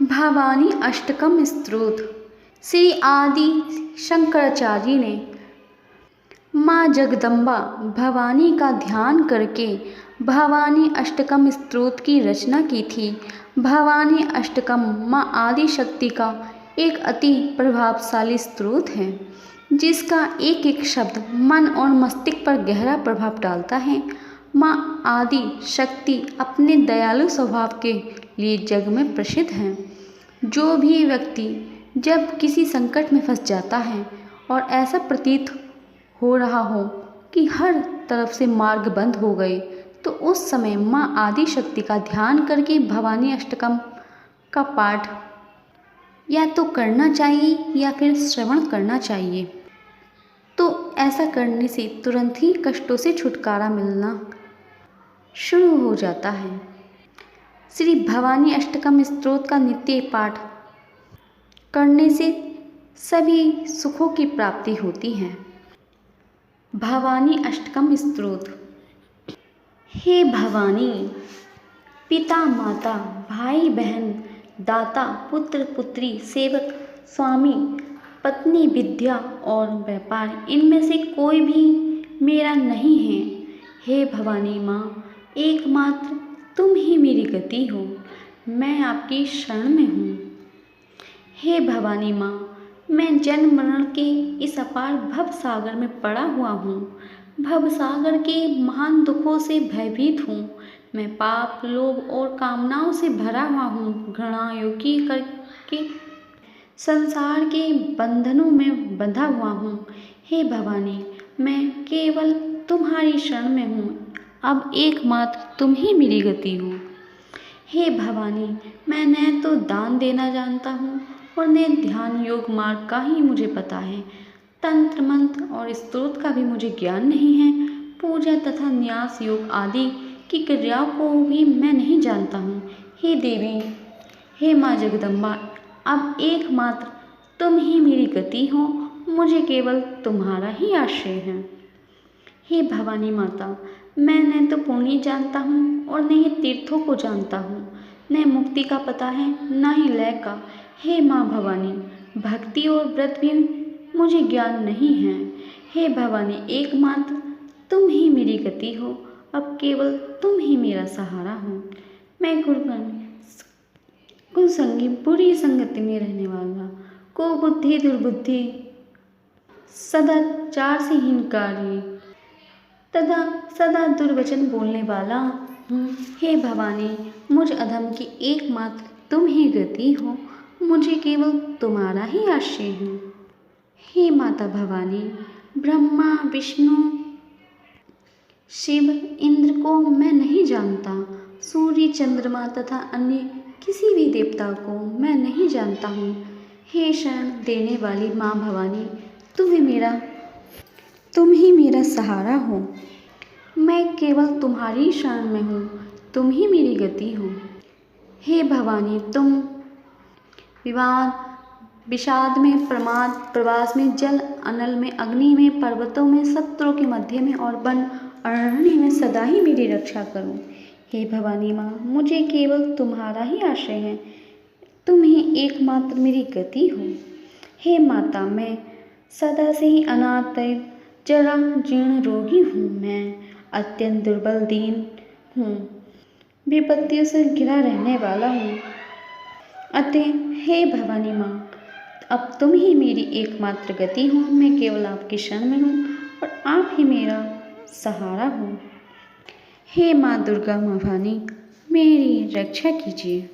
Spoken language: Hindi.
भवानी अष्टकम स्तोत्र। श्री आदि शंकराचार्य ने माँ जगदम्बा भवानी का ध्यान करके भवानी अष्टकम स्तोत्र की रचना की थी। भवानी अष्टकम माँ आदि शक्ति का एक अति प्रभावशाली स्तोत्र है, जिसका एक एक शब्द मन और मस्तिष्क पर गहरा प्रभाव डालता है। माँ आदि शक्ति अपने दयालु स्वभाव के लिए जग में प्रसिद्ध है। जो भी व्यक्ति जब किसी संकट में फंस जाता है और ऐसा प्रतीत हो रहा हो कि हर तरफ से मार्ग बंद हो गए, तो उस समय माँ आदि शक्ति का ध्यान करके भवानी अष्टकम का पाठ या तो करना चाहिए या फिर श्रवण करना चाहिए। तो ऐसा करने से तुरंत ही कष्टों से छुटकारा मिलना शुरू हो जाता है। श्री भवानी अष्टकम स्तोत्र का नित्य पाठ करने से सभी सुखों की प्राप्ति होती है। भवानी अष्टकम स्तोत्र। हे भवानी, पिता माता भाई बहन दाता पुत्र पुत्री सेवक स्वामी पत्नी विद्या और व्यापार, इनमें से कोई भी मेरा नहीं है। हे भवानी माँ, एकमात्र तुम ही मेरी गति हो, मैं आपकी शरण में हूँ। हे भवानी माँ, मैं जन्म मरण के इस अपार भव सागर में पड़ा हुआ हूँ। भव सागर के महान दुखों से भयभीत हूँ। मैं पाप लोभ और कामनाओं से भरा हुआ हूँ। घृणा योगी करके संसार के बंधनों में बंधा हुआ हूँ। हे भवानी, मैं केवल तुम्हारी शरण में हूँ। अब एकमात्र तुम ही मेरी गति हो। हे भवानी, मैं न तो दान देना जानता हूँ और न ध्यान योग मार्ग का ही मुझे पता है। तंत्र मंत्र और स्तोत्र का भी मुझे ज्ञान नहीं है। पूजा तथा न्यास योग आदि की क्रियाओं को भी मैं नहीं जानता हूँ। हे देवी, हे माँ जगदम्बा, अब एकमात्र तुम ही मेरी गति हो। मुझे केवल तुम्हारा ही आश्रय है। हे भवानी माता, मैं न तो पुण्य जानता हूँ और न ही तीर्थों को जानता हूँ। न मुक्ति का पता है न ही लय का। हे माँ भवानी, भक्ति और व्रत भी मुझे ज्ञान नहीं है। हे भवानी, एकमात्र तुम ही मेरी गति हो। अब केवल तुम ही मेरा सहारा हो। मैं कुसंगी बुरी संगति में रहने वाला, कुबुद्धि दुर्बुद्धि सदाचार से हीनकारी तथा सदा दुर्वचन बोलने वाला हूँ। हे भवानी, मुझ अधम की एकमात्र तुम ही गति हो। मुझे केवल तुम्हारा ही आश्रय है। हे माता भवानी, ब्रह्मा विष्णु शिव इंद्र को मैं नहीं जानता। सूर्य चंद्रमा तथा अन्य किसी भी देवता को मैं नहीं जानता हूँ। हे शरण देने वाली माँ भवानी, तुम ही मेरा सहारा हो। मैं केवल तुम्हारी शरण में हूँ। तुम ही मेरी गति हो। हे भवानी, तुम विवाद विषाद में प्रमाद प्रवास में जल अनल में अग्नि में पर्वतों में शत्रुओं के मध्य में और वन अरण्य में सदा ही मेरी रक्षा करो। हे भवानी माँ, मुझे केवल तुम्हारा ही आश्रय है। तुम ही एकमात्र मेरी गति हो। हे माता, मैं सदा से ही अनाथ जरा जीर्ण रोगी हूँ। मैं अत्यंत दुर्बल दीन हूँ, विपत्तियों से घिरा रहने वाला हूँ। अतः हे भवानी माँ, अब तुम ही मेरी एकमात्र गति हो। मैं केवल आपकी शरण में हूँ और आप ही मेरा सहारा हो। हे माँ दुर्गा भवानी, मेरी रक्षा कीजिए।